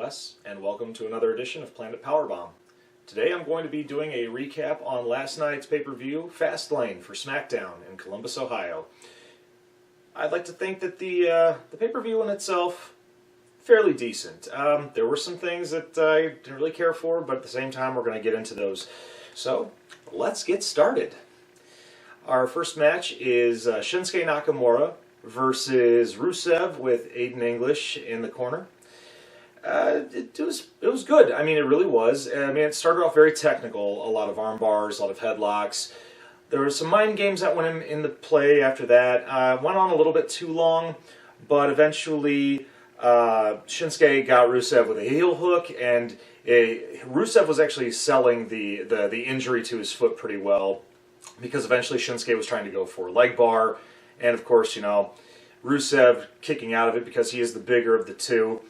Wes, and welcome to another edition of Planet Powerbomb. Today I'm going to be doing a recap on last night's pay-per-view, Fastlane, for SmackDown in Columbus, Ohio. I'd like to think that the pay-per-view in itself, fairly decent. There were some things that I didn't really care for, but at the same time we're going to get into those. So, let's get started. Our first match is Shinsuke Nakamura versus Rusev with Aiden English in the corner. It was good. I mean, it really was. I mean, it started off very technical, a lot of arm bars, a lot of headlocks. There were some mind games that went into play after that. Went on a little bit too long, but eventually Shinsuke got Rusev with a heel hook, and Rusev was actually selling the injury to his foot pretty well, because eventually Shinsuke was trying to go for a leg bar, and of course, you know, Rusev kicking out of it because he is the bigger of the two.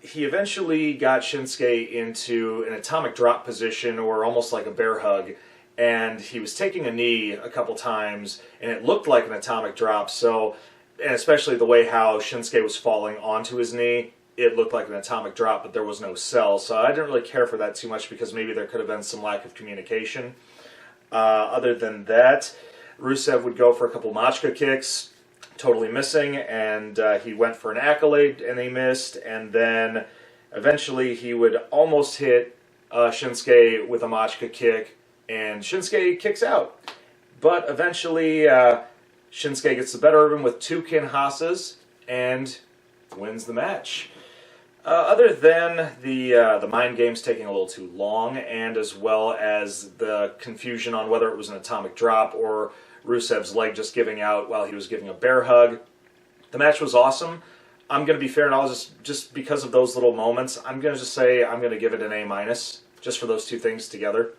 He eventually got Shinsuke into an atomic drop position, or almost like a bear hug, and he was taking a knee a couple times, and it looked like an atomic drop, so, and especially the way how Shinsuke was falling onto his knee, it looked like an atomic drop, but there was no sell, so I didn't really care for that too much, because maybe there could have been some lack of communication. Other than that, Rusev would go for a couple Machka kicks, totally missing, and he went for an accolade and he missed, and then eventually he would almost hit Shinsuke with a Machka kick, and Shinsuke kicks out. But eventually Shinsuke gets the better of him with two Kinshasas and wins the match. Other than the mind games taking a little too long, and as well as the confusion on whether it was an atomic drop or Rusev's leg just giving out while he was giving a bear hug, the match was awesome. I'm going to be fair, and I'll just because of those little moments, I'm going to just say I'm going to give it an A-, just for those two things together.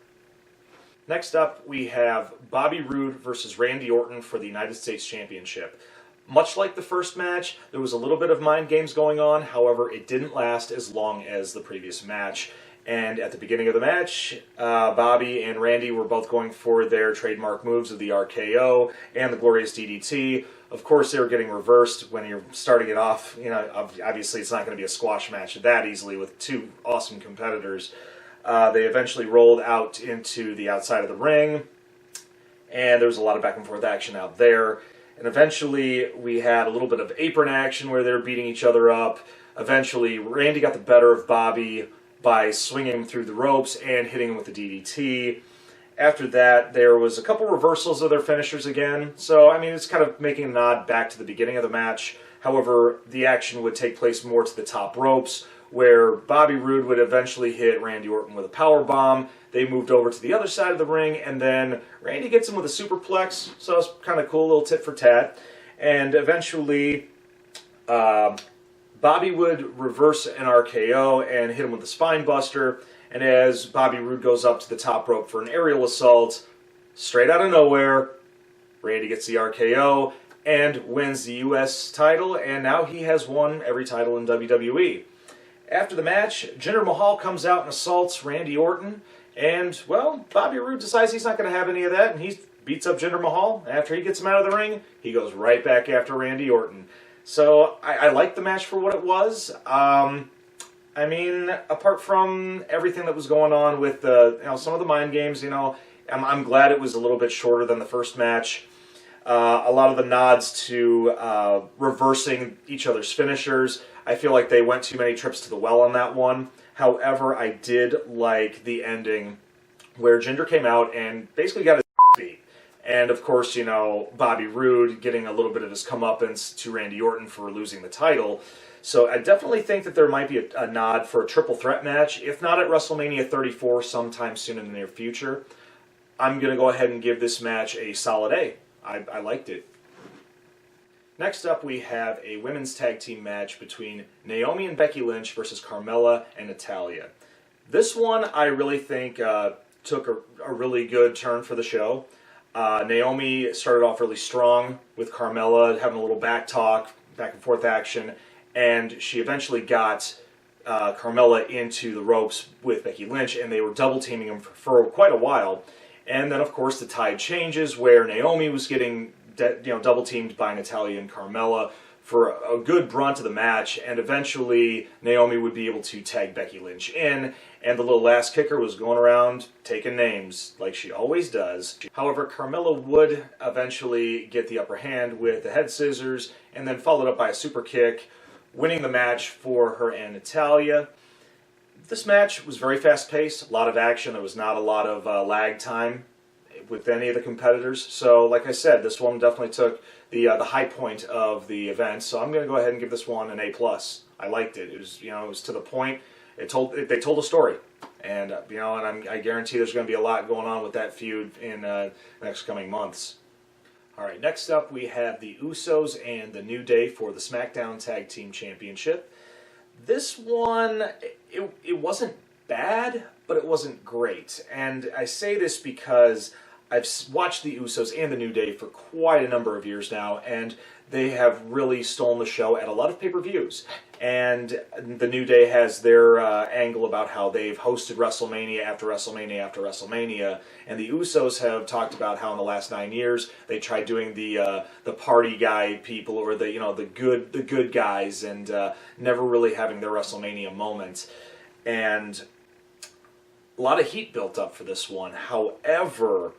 Next up, we have Bobby Roode versus Randy Orton for the United States Championship. Much like the first match, there was a little bit of mind games going on, however, it didn't last as long as the previous match. And at the beginning of the match, Bobby and Randy were both going for their trademark moves of the RKO and the Glorious DDT. Of course, they were getting reversed when you're starting it off. You know, obviously it's not going to be a squash match that easily with two awesome competitors. They eventually rolled out into the outside of the ring, and there was a lot of back and forth action out there. And eventually we had a little bit of apron action where they were beating each other up. Eventually Randy got the better of Bobby by swinging him through the ropes and hitting him with the DDT. After that, there was a couple reversals of their finishers again. So, I mean, it's kind of making a nod back to the beginning of the match. However, the action would take place more to the top ropes, where Bobby Roode would eventually hit Randy Orton with a powerbomb. They moved over to the other side of the ring, and then Randy gets him with a superplex, so it's kind of cool, little tit for tat. And eventually, Bobby would reverse an RKO and hit him with a spine buster, and as Bobby Roode goes up to the top rope for an aerial assault, straight out of nowhere, Randy gets the RKO and wins the U.S. title, and now he has won every title in WWE. After the match, Jinder Mahal comes out and assaults Randy Orton, and, well, Bobby Roode decides he's not going to have any of that, and he beats up Jinder Mahal. After he gets him out of the ring, he goes right back after Randy Orton. So, I liked the match for what it was. I mean, apart from everything that was going on with some of the mind games, I'm glad it was a little bit shorter than the first match. A lot of the nods to reversing each other's finishers. I feel like they went too many trips to the well on that one. However, I did like the ending where Jinder came out and basically got his beat. And of course, Bobby Roode getting a little bit of his comeuppance to Randy Orton for losing the title. So I definitely think that there might be a nod for a triple threat match, if not at WrestleMania 34 sometime soon in the near future. I'm going to go ahead and give this match a solid A. I liked it. Next up, we have a women's tag team match between Naomi and Becky Lynch versus Carmella and Natalya. This one, I really think, took a really good turn for the show. Naomi started off really strong with Carmella, having a little back and forth action, and she eventually got Carmella into the ropes with Becky Lynch, and they were double teaming him for quite a while. And then, of course, the tide changes where Naomi was getting double teamed by Natalya and Carmella, for a good brunt of the match, and eventually Naomi would be able to tag Becky Lynch in, and the little ass kicker was going around taking names, like she always does. However, Carmella would eventually get the upper hand with the head scissors, and then followed up by a super kick, winning the match for her and Natalya. This match was very fast-paced, a lot of action. There was not a lot of lag time with any of the competitors. So, like I said, this one definitely took the high point of the event. So I'm going to go ahead and give this one an A+. I liked it. It was, it was to the point. They told a story, and I guarantee there's going to be a lot going on with that feud in the next coming months. All right, next up we have the Usos and the New Day for the SmackDown Tag Team Championship. This one, it wasn't bad, but it wasn't great. And I say this because I've watched the Usos and the New Day for quite a number of years now, and they have really stolen the show at a lot of pay-per-views. And the New Day has their angle about how they've hosted WrestleMania after WrestleMania after WrestleMania, and the Usos have talked about how in the last 9 years they tried doing the party guy people, or the good guys, and never really having their WrestleMania moment. And a lot of heat built up for this one. However,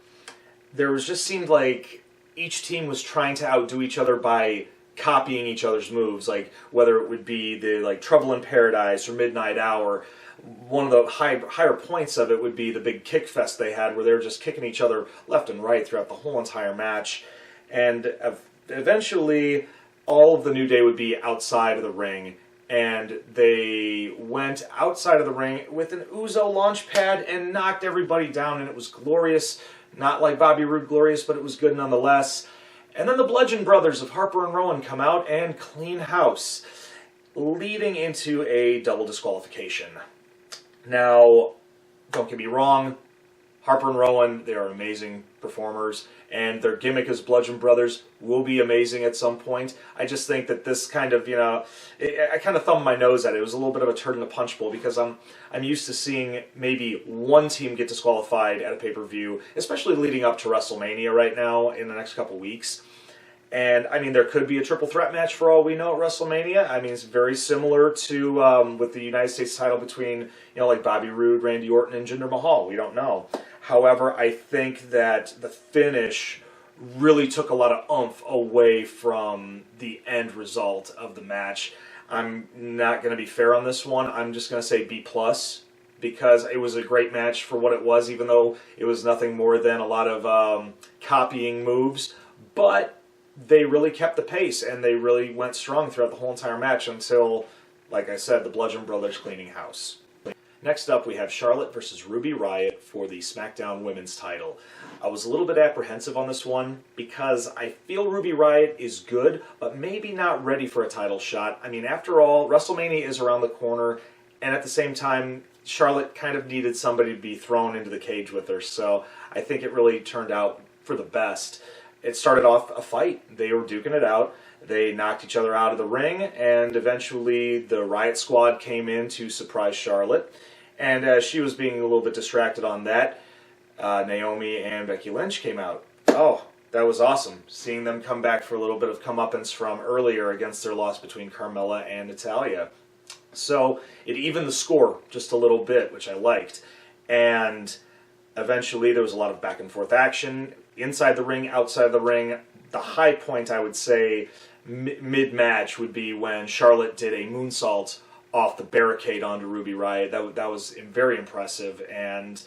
just seemed like each team was trying to outdo each other by copying each other's moves, like whether it would be the Trouble in Paradise or Midnight Hour. One of the higher points of it would be the big kick fest they had, where they were just kicking each other left and right throughout the whole entire match. And eventually, all of the New Day would be outside of the ring, and they went outside of the ring with an Uso launch pad and knocked everybody down, and it was glorious. Not like Bobby Roode glorious, but it was good nonetheless. And then the Bludgeon Brothers of Harper and Rowan come out and clean house, leading into a double disqualification. Now, don't get me wrong, Harper and Rowan, they are amazing performers, and their gimmick as Bludgeon Brothers will be amazing at some point. I just think that this kind of, I kind of thumbed my nose at it. It was a little bit of a turd in the punch bowl, because I'm used to seeing maybe one team get disqualified at a pay-per-view, especially leading up to WrestleMania right now in the next couple weeks. And, I mean, there could be a triple threat match for all we know at WrestleMania. I mean, it's very similar to with the United States title between, like Bobby Roode, Randy Orton, and Jinder Mahal. We don't know. However, I think that the finish really took a lot of oomph away from the end result of the match. I'm not going to be fair on this one. I'm just going to say B+, because it was a great match for what it was, even though it was nothing more than a lot of copying moves. But they really kept the pace, and they really went strong throughout the whole entire match until, like I said, the Bludgeon Brothers cleaning house. Next up, we have Charlotte versus Ruby Riott for the SmackDown Women's title. I was a little bit apprehensive on this one because I feel Ruby Riott is good, but maybe not ready for a title shot. I mean, after all, WrestleMania is around the corner, and at the same time, Charlotte kind of needed somebody to be thrown into the cage with her, so I think it really turned out for the best. It started off a fight. They were duking it out. They knocked each other out of the ring, and eventually the Riott Squad came in to surprise Charlotte. And as she was being a little bit distracted on that, Naomi and Becky Lynch came out. Oh, that was awesome. Seeing them come back for a little bit of comeuppance from earlier against their loss between Carmella and Natalya. So it evened the score just a little bit, which I liked. And eventually there was a lot of back and forth action inside the ring, outside the ring. The high point, I would say, mid-match would be when Charlotte did a moonsault off the barricade onto Ruby Riott. That was very impressive, and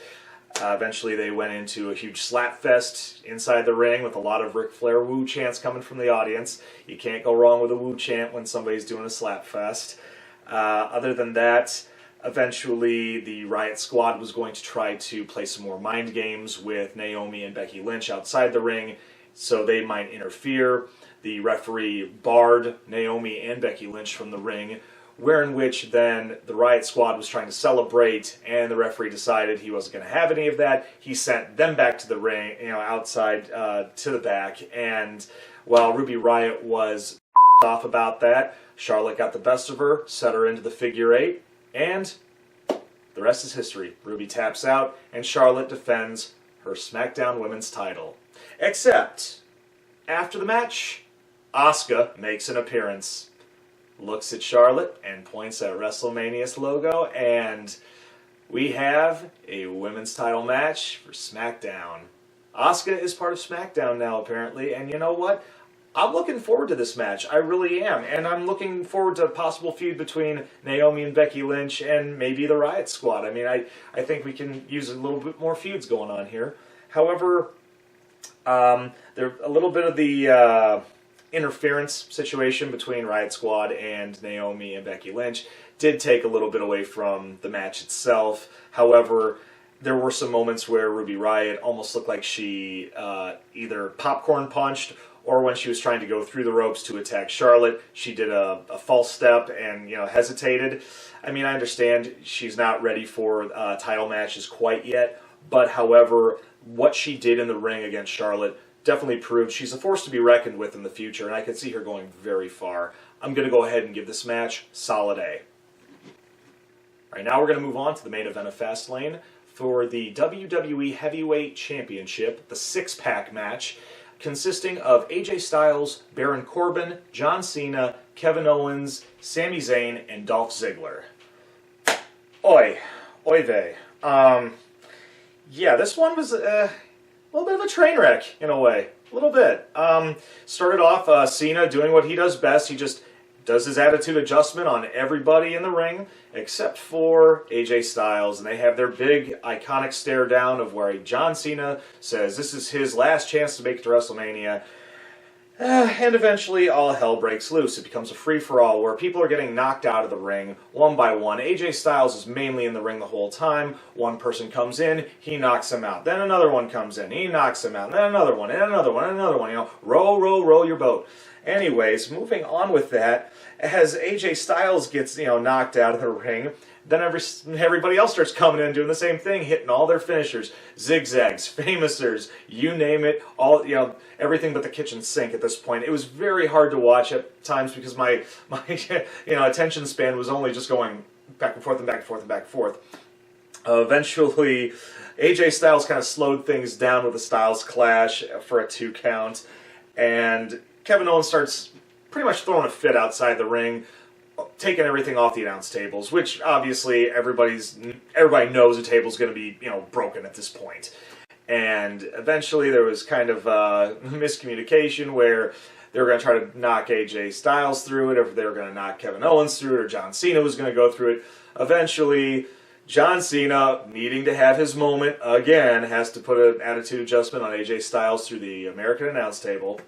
eventually they went into a huge slap fest inside the ring with a lot of Ric Flair woo chants coming from the audience. You can't go wrong with a woo chant when somebody's doing a slap fest. Other than that, eventually the Riott Squad was going to try to play some more mind games with Naomi and Becky Lynch outside the ring, so they might interfere. The referee barred Naomi and Becky Lynch from the ring, where in which then the Riott Squad was trying to celebrate, and the referee decided he wasn't going to have any of that. He sent them back to the ring, outside to the back, and while Ruby Riott was off about that, Charlotte got the best of her, set her into the figure eight, and the rest is history. Ruby taps out, and Charlotte defends her SmackDown Women's title. Except, after the match, Asuka makes an appearance, looks at Charlotte, and points at WrestleMania's logo, and we have a women's title match for SmackDown. Asuka is part of SmackDown now, apparently, and you know what? I'm looking forward to this match. I really am. And I'm looking forward to a possible feud between Naomi and Becky Lynch and maybe the Riot Squad. I mean, I think we can use a little bit more feuds going on here. However, there a little bit of the interference situation between Riot Squad and Naomi and Becky Lynch did take a little bit away from the match itself. However, there were some moments where Ruby Riott almost looked like she either popcorn punched, or when she was trying to go through the ropes to attack Charlotte, she did a false step and hesitated. I mean, I understand she's not ready for title matches quite yet, but however, what she did in the ring against Charlotte definitely proved she's a force to be reckoned with in the future, and I could see her going very far. I'm going to go ahead and give this match solid A. All right, now we're going to move on to the main event of Fastlane for the WWE Heavyweight Championship, the six-pack match, consisting of AJ Styles, Baron Corbin, John Cena, Kevin Owens, Sami Zayn, and Dolph Ziggler. Oy vey. Yeah, this one was a little bit of a train wreck, in a way. A little bit. Started off Cena doing what he does best. He just does his attitude adjustment on everybody in the ring, except for AJ Styles, and they have their big, iconic stare down of where John Cena says this is his last chance to make it to WrestleMania, and eventually all hell breaks loose. It becomes a free-for-all where people are getting knocked out of the ring one by one. AJ Styles is mainly in the ring the whole time. One person comes in, he knocks him out. Then another one comes in, he knocks him out. Then another one, and another one, and another one. Row, row, row your boat. Anyways, moving on with that, as AJ Styles gets knocked out of the ring, then everybody else starts coming in and doing the same thing, hitting all their finishers, zigzags, famousers, you name it, all everything but the kitchen sink at this point. It was very hard to watch at times because my attention span was only just going back and forth and back and forth and back and forth. Eventually, AJ Styles kind of slowed things down with a Styles Clash for a 2 count, and Kevin Owens starts pretty much throwing a fit outside the ring, taking everything off the announce tables, which obviously everybody knows the table's going to be broken at this point. And eventually there was kind of miscommunication where they were going to try to knock AJ Styles through it, or they were going to knock Kevin Owens through it, or John Cena was going to go through it. Eventually, John Cena, needing to have his moment again, has to put an attitude adjustment on AJ Styles through the American announce table,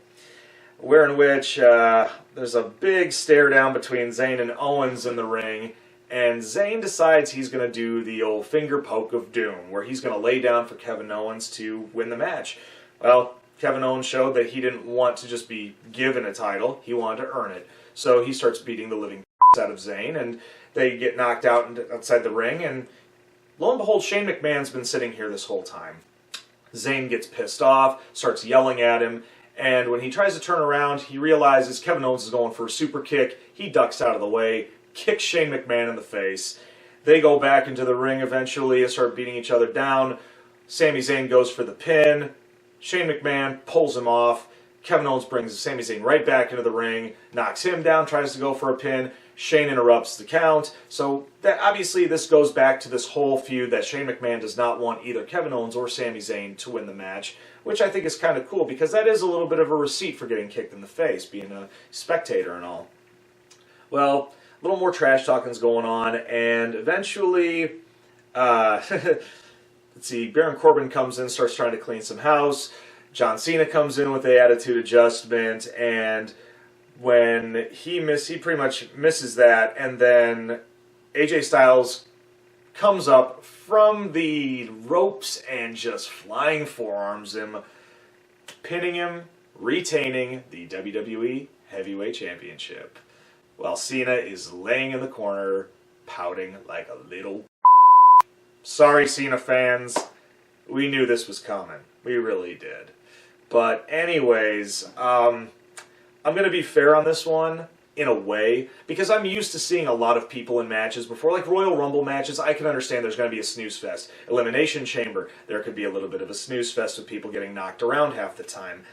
in which there's a big stare down between Zayn and Owens in the ring, and Zayn decides he's going to do the old finger poke of doom, where he's going to lay down for Kevin Owens to win the match. Well, Kevin Owens showed that he didn't want to just be given a title, he wanted to earn it. So he starts beating the living out of Zayn, and they get knocked out outside the ring, and lo and behold, Shane McMahon's been sitting here this whole time. Zayn gets pissed off, starts yelling at him, and when he tries to turn around, he realizes Kevin Owens is going for a super kick. He ducks out of the way, kicks Shane McMahon in the face. They go back into the ring eventually and start beating each other down. Sami Zayn goes for the pin. Shane McMahon pulls him off. Kevin Owens brings Sami Zayn right back into the ring, knocks him down, tries to go for a pin. Shane interrupts the count. So obviously this goes back to this whole feud that Shane McMahon does not want either Kevin Owens or Sami Zayn to win the match, which I think is kind of cool because that is a little bit of a receipt for getting kicked in the face, being a spectator and all. Well, a little more trash talking's going on, and eventually, let's see, Baron Corbin comes in, starts trying to clean some house. John Cena comes in with the attitude adjustment, and when he pretty much misses that, and then AJ Styles comes up from the ropes and just flying forearms him, pinning him, retaining the WWE Heavyweight Championship, while Cena is laying in the corner, pouting like a little. Sorry, Cena fans. We knew this was coming. We really did. But anyways, I'm going to be fair on this one, in a way, because I'm used to seeing a lot of people in matches before, like Royal Rumble matches. I can understand there's going to be a snooze fest. Elimination Chamber, there could be a little bit of a snooze fest with people getting knocked around half the time.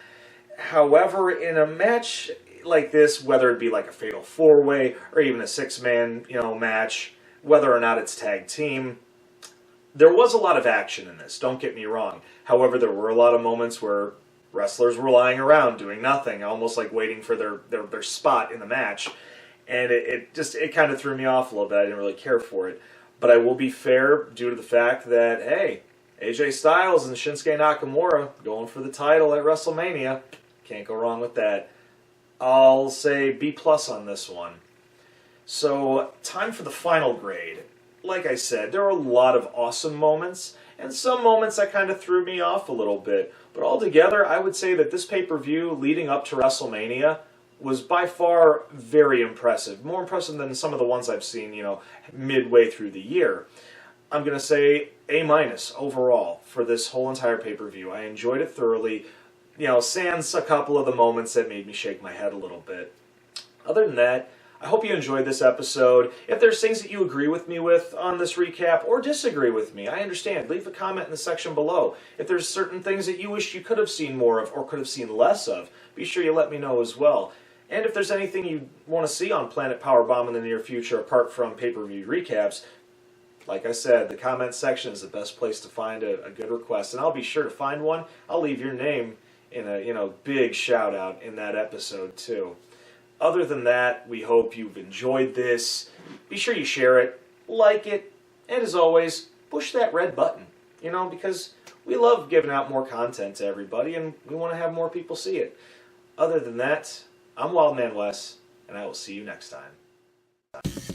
However, in a match like this, whether it be like a fatal four-way or even a six-man, match, whether or not it's tag team, there was a lot of action in this, don't get me wrong. However, there were a lot of moments where wrestlers were lying around doing nothing, almost like waiting for their spot in the match. And it kind of threw me off a little bit. I didn't really care for it. But I will be fair due to the fact that, hey, AJ Styles and Shinsuke Nakamura going for the title at WrestleMania. Can't go wrong with that. I'll say B+ on this one. So, time for the final grade. Like I said, there were a lot of awesome moments, and some moments that kind of threw me off a little bit. But altogether, I would say that this pay-per-view leading up to WrestleMania was by far very impressive. More impressive than some of the ones I've seen, midway through the year. I'm going to say A- overall for this whole entire pay-per-view. I enjoyed it thoroughly, sans a couple of the moments that made me shake my head a little bit. Other than that, I hope you enjoyed this episode. If there's things that you agree with me with on this recap or disagree with me, I understand. Leave a comment in the section below. If there's certain things that you wish you could have seen more of or could have seen less of, be sure you let me know as well. And if there's anything you want to see on Planet Powerbomb in the near future apart from pay-per-view recaps, like I said, the comment section is the best place to find a good request. And I'll be sure to find one. I'll leave your name in a big shout out in that episode too. Other than that, we hope you've enjoyed this. Be sure you share it, like it, and as always, push that red button, because we love giving out more content to everybody, and we want to have more people see it. Other than that, I'm Wildman Wes, and I will see you next time.